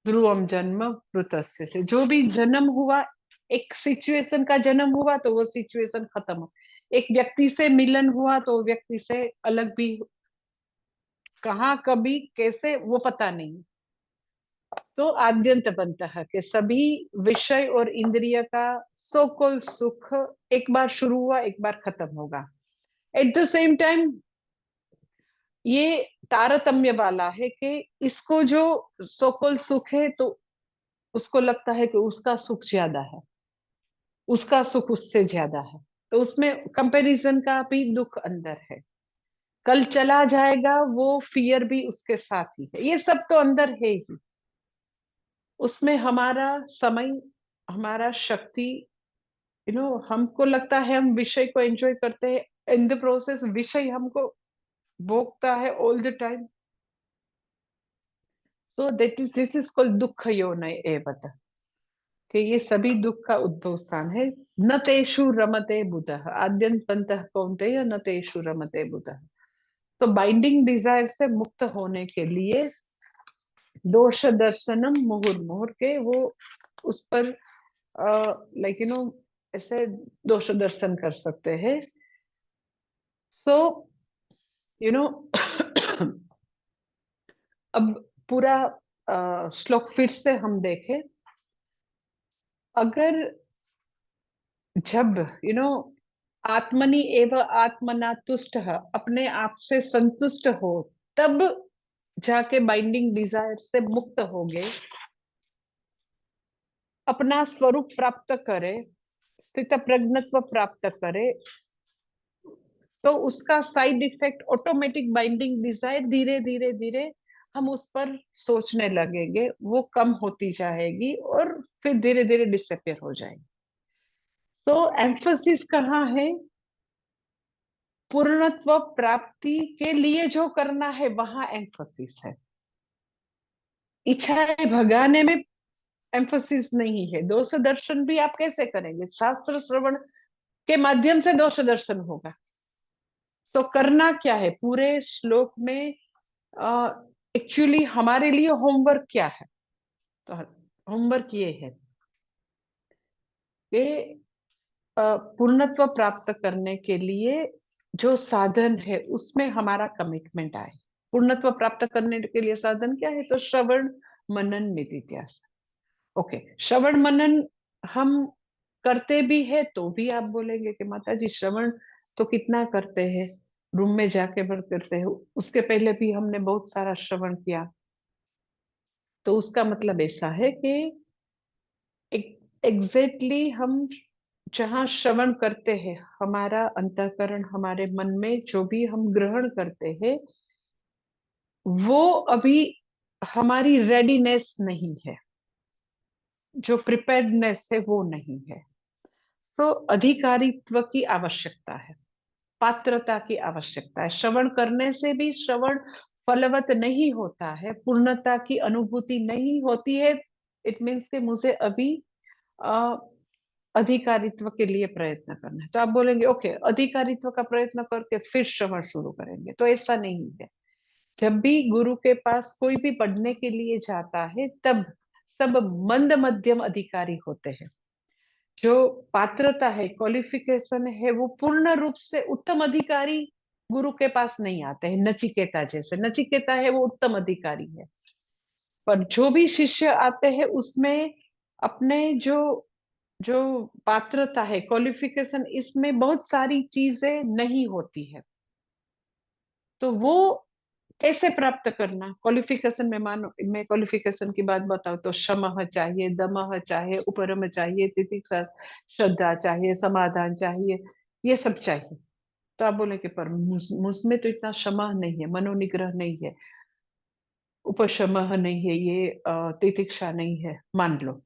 S1: ध्रुवम जन्म मृतस्य से। जो भी जन्म हुआ, एक सिचुएशन का जन्म हुआ तो वो सिचुएशन खत्म हो। एक व्यक्ति से मिलन हुआ तो व्यक्ति से अलग भी, कहाँ कभी कैसे वो पता नहीं। तो आद्यंत बनता है कि सभी विषय और इंद्रिय का सो सुख एक बार शुरू हुआ एक बार खत्म होगा। एट द सेम टाइम ये तारतम्य वाला है कि इसको जो सोकल सुख है तो उसको लगता है कि उसका सुख ज्यादा है, उसका सुख उससे ज्यादा है। तो उसमें कंपैरिजन का भी दुख अंदर है। कल चला जाएगा वो फियर भी उसके साथ ही है, ये सब तो अंदर है ही। उसमें हमारा समय, हमारा शक्ति, हमको लगता है हम विषय को एंजॉय करते हैं, इन द प्रोसेस विषय हमको भोगता है all the time. So that is, this is called दुख योनय एवत, कि ये सभी दुख का उद्भव स्थान है। न तेषु रमते बुधः, आद्यंतवन्तः कौन्तेय न तेषु रमते बुधः। तो बाइंडिंग डिजायर से मुक्त होने के लिए दोष दर्शनम मुहुर्मुहुर के वो उस पर लाइक ऐसे दोष दर्शन कर सकते हैं। सो यू नो अब पूरा श्लोक फिर से हम देखें। अगर जब आत्मनि एव आत्मना तुष्ट, अपने आप से संतुष्ट हो, तब जाके बाइंडिंग डिजायर से मुक्त हो गए, अपना स्वरूप प्राप्त करे, स्थित प्रज्ञत्व प्राप्त करे, तो उसका side effect automatic binding desire धीरे धीरे धीरे हम उस पर सोचने लगेंगे, वो कम होती जाएगी और फिर धीरे धीरे डिसअपियर हो जाएगी। तो एम्फोसिस कहाँ है? पूर्णत्व प्राप्ति के लिए जो करना है वहां एम्फोसिस है। इच्छाएं भगाने में एम्फोसिस नहीं है। दोष दर्शन भी आप कैसे करेंगे? शास्त्र श्रवण के माध्यम से दोष दर्शन होगा। तो करना क्या है पूरे श्लोक में? एक्चुअली हमारे लिए होमवर्क क्या है? तो होमवर्क ये है कि पूर्णत्व प्राप्त करने के लिए जो साधन है उसमें हमारा कमिटमेंट आए। पूर्णत्व प्राप्त करने के लिए साधन क्या है? तो श्रवण मनन निधिध्यासन। ओके, श्रवण मनन हम करते भी है तो भी आप बोलेंगे कि माता जी श्रवण तो कितना करते हैं, रूम में जाके भर करते हैं, उसके पहले भी हमने बहुत सारा श्रवण किया। तो उसका मतलब ऐसा है कि एग्जैक्टली हम जहाँ श्रवण करते हैं, हमारा अंतःकरण, हमारे मन में जो भी हम ग्रहण करते हैं, वो अभी हमारी रेडीनेस नहीं है, जो प्रिपेयर्डनेस है वो नहीं है। तो अधिकारित्व की आवश्यकता है, पात्रता की आवश्यकता है। श्रवण करने से भी श्रवण फलवत नहीं होता है, पूर्णता की अनुभूति नहीं होती है। इट मीन्स कि मुझे अभी अ, अधिकारित्व के लिए प्रयत्न करना है। तो आप बोलेंगे ओके, अधिकारित्व का प्रयत्न करके फिर श्रवण शुरू करेंगे, तो ऐसा नहीं है। जब भी गुरु के पास कोई भी पढ़ने के लिए जाता है, तब सब मंद मध्यम अधिकारी होते हैं। जो पात्रता है, क्वालिफिकेशन है, वो पूर्ण रूप से उत्तम अधिकारी गुरु के पास नहीं आते हैं। नचिकेता जैसे, नचिकेता है वो उत्तम अधिकारी है, पर जो भी शिष्य आते हैं उसमें अपने जो जो पात्रता है, क्वालिफिकेशन, इसमें बहुत सारी चीजें नहीं होती है। तो वो कैसे प्राप्त करना क्वालिफिकेशन में, मानो मैं क्वालिफिकेशन की बात बताऊं तो क्षमः चाहिए, दमः चाहिए, उपरम चाहिए, तितिक्षा, श्रद्धा चाहिए, समाधान चाहिए, ये सब चाहिए। तो आप बोले कि पर मुझ में तो इतना क्षमा नहीं है, मनोनिग्रह नहीं है, उपशमः नहीं है, ये तितिक्षा नहीं है, मान लो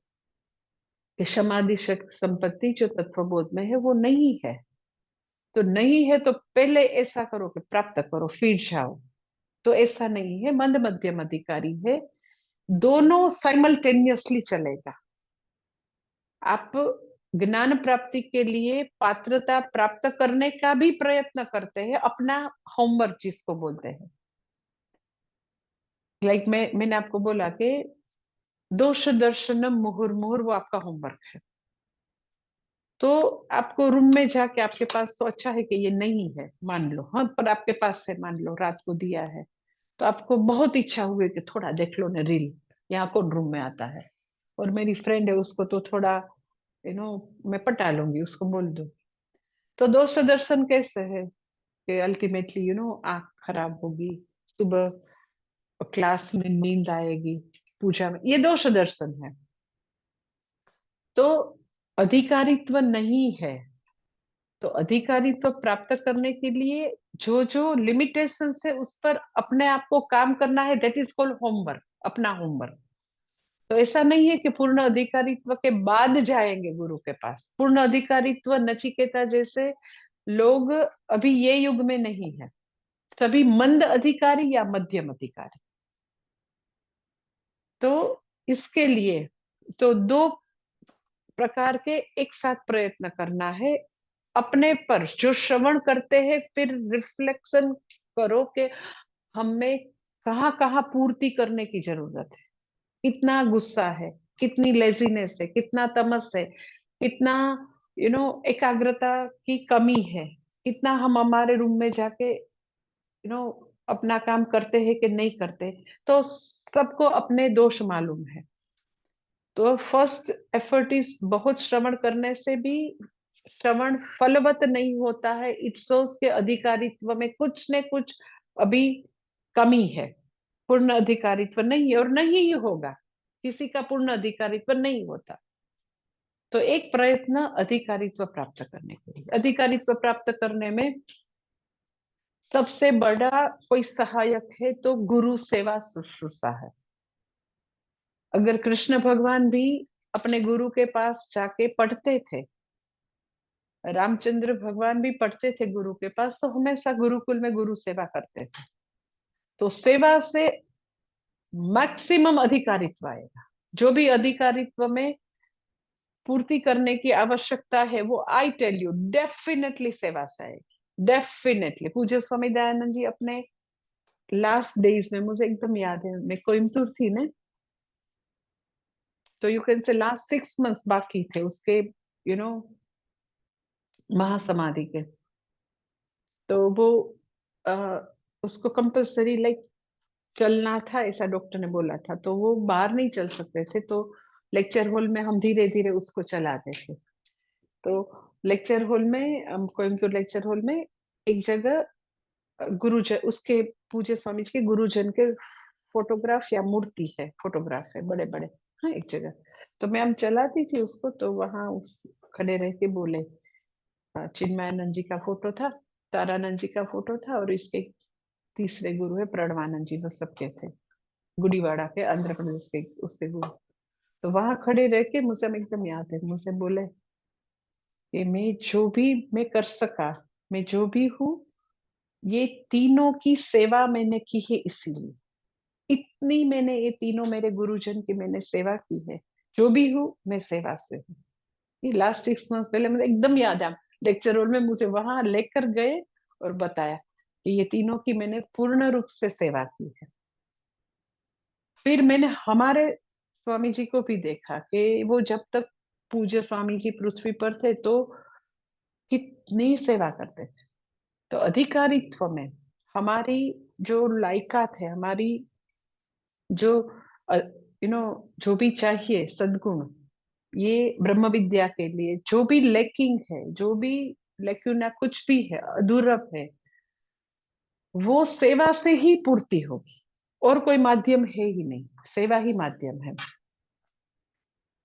S1: कि समाधि शक्ति संपत्ति जो तत्वबोध में है वो नहीं है। तो नहीं है तो पहले ऐसा करो कि प्राप्त करो फिर जाओ। तो ऐसा नहीं है, मंद मध्यम अधिकारी है, दोनों साइमल्टेनियसली चलेगा। आप ज्ञान प्राप्ति के लिए पात्रता प्राप्त करने का भी प्रयत्न करते हैं, अपना होमवर्क जिसको बोलते हैं। मैंने आपको बोला कि दोष दर्शनम मुहुर्मुहुर, वो आपका होमवर्क है। तो आपको रूम में जाके, आपके पास तो अच्छा है कि ये नहीं है मान लो, हाँ, पर आपके पास है मान लो, रात को दिया है, तो आपको बहुत इच्छा हुई कि थोड़ा देख लो ना रील, यहाँ कौन रूम में आता है, और मेरी फ्रेंड है उसको तो थोड़ा मैं पटा लूंगी, उसको बोल दो। तो दोष दर्शन कैसे है कि अल्टीमेटली आंख खराब होगी, सुबह क्लास में नींद आएगी, पूजा में, ये दोष दर्शन है। तो अधिकारित्व नहीं है। तो अधिकारित्व प्राप्त करने के लिए जो जो लिमिटेशन है उस पर अपने आप को काम करना है, दैट इज कॉल्ड होमवर्क, अपना होमवर्क। तो ऐसा नहीं है कि पूर्ण अधिकारित्व के बाद जाएंगे गुरु के पास। पूर्ण अधिकारित्व नचिकेता जैसे लोग अभी ये युग में नहीं है, सभी मंद अधिकारी या मध्यम अधिकारी। तो इसके लिए तो दो प्रकार के एक साथ प्रयत्न करना है। अपने पर जो श्रवण करते हैं, फिर रिफ्लेक्शन करो कि हमें कहाँ कहाँ पूर्ति करने की जरूरत है, कितना गुस्सा है, कितनी लेजीनेस है, कितना तमस है, कितना एकाग्रता की कमी है, कितना हम हमारे रूम में जाके अपना काम करते हैं कि नहीं करते। तो सबको अपने दोष मालूम है। तो फर्स्ट एफर्ट इज, बहुत श्रवण करने से भी श्रवण फलवत नहीं होता है। इट शोज के अधिकारित्व में कुछ न कुछ अभी कमी है, पूर्ण अधिकारित्व नहीं है और नहीं ही होगा, किसी का पूर्ण अधिकारित्व नहीं होता। तो एक प्रयत्न अधिकारित्व प्राप्त करने के लिए, अधिकारित्व प्राप्त करने में सबसे बड़ा कोई सहायक है तो गुरु सेवा शुश्रूषा है। अगर कृष्ण भगवान भी अपने गुरु के पास जाके पढ़ते थे, रामचंद्र भगवान भी पढ़ते थे गुरु के पास, तो हमेशा गुरुकुल में गुरु सेवा करते थे। तो सेवा से मैक्सिमम अधिकारित्व आएगा। जो भी अधिकारित्व में पूर्ति करने की आवश्यकता है वो, आई टेल यू, डेफिनेटली सेवा से आएगी, डेफिनेटली। पूज्य स्वामी दयानंद जी अपने लास्ट डेज में, मुझे एकदम याद है, मैं कोयम्बतूर थी ना, तो यू कैन से लास्ट 6 मंथ्स बाकी थे उसके महासमाधि के। तो वो आ, उसको कंपल्सरी लाइक चलना था, ऐसा डॉक्टर ने बोला था, तो वो बाहर नहीं चल सकते थे। तो लेक्चर हॉल में हम धीरे धीरे उसको चलाते थे। तो लेक्चर हॉल में, कोयम्बतूर लेक्चर हॉल में एक जगह गुरुजन, उसके पूज्य स्वामी जी के गुरुजन के फोटोग्राफ या मूर्ति है, फोटोग्राफ है बड़े बड़े, हाँ एक जगह। तो मैं हम चलाती थी उसको, तो वहां उस खड़े रह के बोले, चिन्मयानंद जी का फोटो था, तारानंद जी का फोटो था, और इसके तीसरे गुरु है प्रणवानंद जी, वो सबके थे, गुड़ीवाड़ा के, आंध्र प्रदेश के उसके गुरु। तो वहां खड़े रह के मुझे एकदम याद है, मुझे बोले कि मैं जो भी मैं कर सका, मैं जो भी हूँ, ये तीनों की सेवा मैंने की है, इसीलिए इतनी मैंने ये तीनों मेरे गुरुजन की मैंने सेवा की है, जो भी हूँ मैं सेवा से हूँ। ये लास्ट 6 मंथ्स पहले मुझे एकदम याद है, लेक्चर हॉल में मुझे वहां लेकर गए और बताया कि ये तीनों की मैंने पूर्ण रूप से सेवा की है। फिर मैंने हमारे स्वामी जी को भी देखा कि वो जब तक पूज्य स्वामी जी पृथ्वी पर थे तो कितनी सेवा करते थे। तो अधिकारित्व में हमारी जो लायकात है, हमारी जो जो भी चाहिए सद्गुण, ये ब्रह्म विद्या के लिए जो भी लैकिंग है, जो भी लेक्यूना कुछ भी है, अधूरप है, वो सेवा से ही पूर्ति होगी, और कोई माध्यम है ही नहीं, सेवा ही माध्यम है।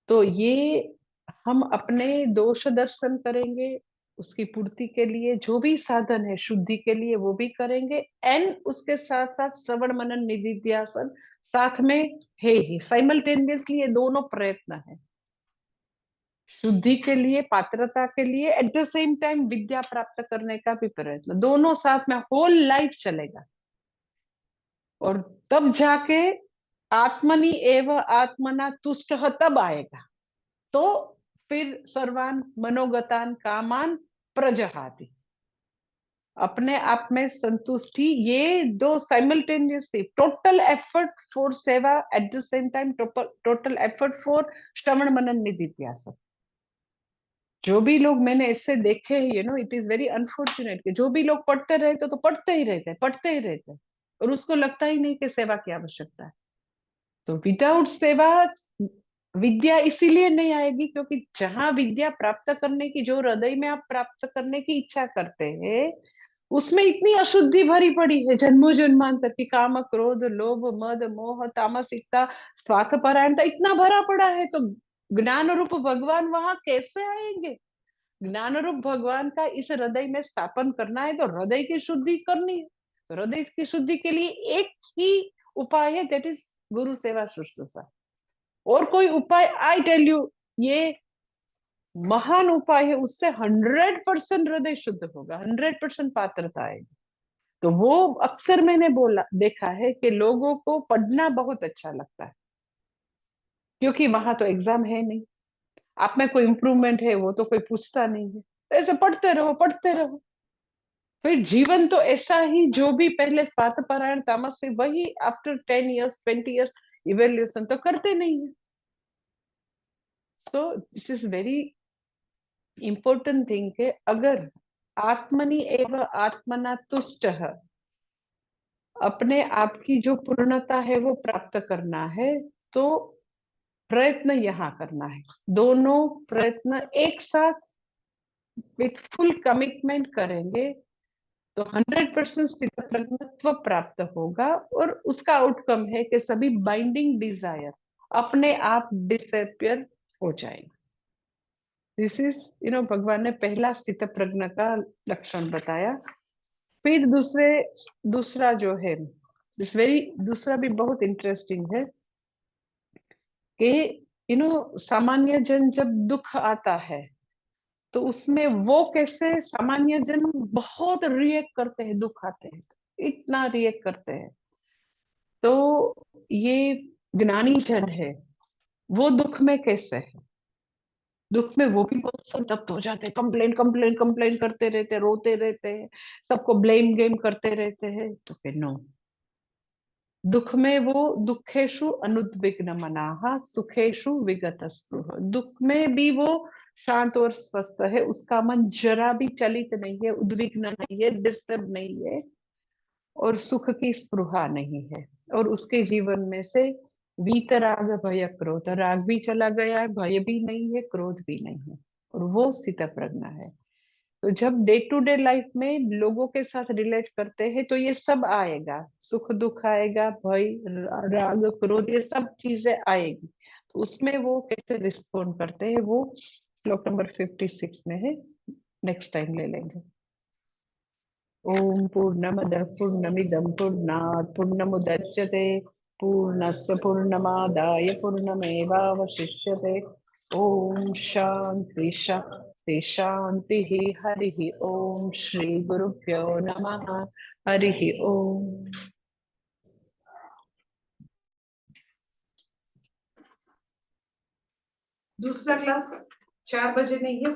S1: तो ये हम अपने दोष दर्शन करेंगे, उसकी पूर्ति के लिए जो भी साधन है शुद्धि के लिए वो भी करेंगे, एंड उसके साथ साथ श्रवण मनन निधिध्यासन साथ में है ही, साइमल्टेनियसली ये दोनों प्रयत्न है, शुद्धि के लिए, पात्रता के लिए, एट द सेम टाइम विद्या प्राप्त करने का भी प्रयत्न, दोनों साथ में होल लाइफ चलेगा। और तब जाके आत्मनि एव आत्मना तुष्ट तब आएगा। तो फिर सर्वान मनोगतान कामान प्रजहाति, अपने आप में संतुष्टि, ये दो simultaneously, total effort for seva at the same time total effort for shravana manana nididhyasana. जो भी लोग मैंने इससे देखे, इट इज वेरी अनफॉर्चुनेट कि जो भी लोग पढ़ते रहते तो पढ़ते ही रहते, पढ़ते ही रहते, और उसको लगता ही नहीं कि सेवा की आवश्यकता है। तो विदाउट सेवा विद्या इसीलिए नहीं आएगी क्योंकि जहां विद्या प्राप्त करने की, जो हृदय में आप प्राप्त करने की इच्छा करते हैं, उसमें इतनी अशुद्धि भरी पड़ी है, जन्मों जन्मांतर की, काम क्रोध लोभ मद मोह तामसिकता स्वार्थपरायणता इतना भरा पड़ा है। तो ज्ञान रूप भगवान वहां कैसे आएंगे? ज्ञान रूप भगवान का इस हृदय में स्थापन करना है तो हृदय की शुद्धि करनी है। तो हृदय की शुद्धि के लिए एक ही उपाय है, दैट इज गुरु सेवा शुश्रूषा। और कोई उपाय, आई टेल यू, ये महान उपाय है, उससे 100% हृदय शुद्ध होगा, 100% पात्रता आएगी। तो वो अक्सर मैंने बोला, देखा है कि लोगों को पढ़ना बहुत अच्छा लगता है, क्योंकि वहां तो एग्जाम है नहीं, आप में कोई इंप्रूवमेंट है वो तो कोई पूछता नहीं है, ऐसे पढ़ते रहो पढ़ते रहो। फिर जीवन तो ऐसा ही, जो भी पहले स्वार्थपरायण तामस से, वही आफ्टर 10 years 20 years इवेल्यूशन तो करते नहीं है। So this is very important thing के, अगर आत्मनि एव आत्मना तुष्ट, अपने आप की जो पूर्णता है वो प्राप्त करना है, तो प्रयत्न यहाँ करना है, दोनों प्रयत्न एक साथ विथ फुल कमिटमेंट करेंगे तो 100% स्थित प्रज्ञत्व प्राप्त होगा। और उसका आउटकम है कि सभी बाइंडिंग डिजायर अपने आप डिसअपियर हो जाएंगे। दिस इज, भगवान ने पहला स्थित प्रज्ञ का लक्षण बताया। फिर दूसरा जो है, दूसरा भी बहुत इंटरेस्टिंग है कि सामान्य जन जब दुख आता है तो उसमें वो कैसे, सामान्य जन बहुत रिएक्ट करते हैं, दुख आते हैं इतना रिएक्ट करते हैं। तो ये ज्ञानी जन है, वो दुख में कैसे है, दुख में वो भी बहुत संतप्त हो जाते हैं, कंप्लेन कंप्लेन कंप्लेन करते रहते हैं, रोते रहते हैं, सबको ब्लेम गेम करते रहते हैं। तो फिर नो, दुख में वो दुखेशु अनुद्विग्न मनाहा सुखेशु विगत स्पृह, दुख में भी वो शांत और स्वस्थ है, उसका मन जरा भी चलित नहीं है, उद्विग्न नहीं है, डिस्टर्ब नहीं है, और सुख की स्पृहा नहीं है, और उसके जीवन में से वीतराग भय क्रोध, राग भी चला गया है, भय भी नहीं है, क्रोध भी नहीं है, और वो स्थित प्रज्ञा है। तो जब डे टू डे लाइफ में लोगों के साथ रिलेट करते हैं तो ये सब आएगा, सुख दुख आएगा, भय, राग क्रोध, ये सब चीजें आएगी। तो उसमें वो कैसे रिस्पॉन्ड करते हैं वो श्लोक नंबर 56 में है, नेक्स्ट टाइम ले लेंगे। ओम पूर्णमदः पूर्णमिदं पूर्णात् पूर्णमुदच्यते पूर्णस्य पूर्णमादाय पूर्णमेवावशिष्यते। ओम शांति शांति शांति। हरि ओम। श्री गुरुभ्यो नमः। हरि ओम।
S2: दूसरा क्लास 4 बजे नहीं है।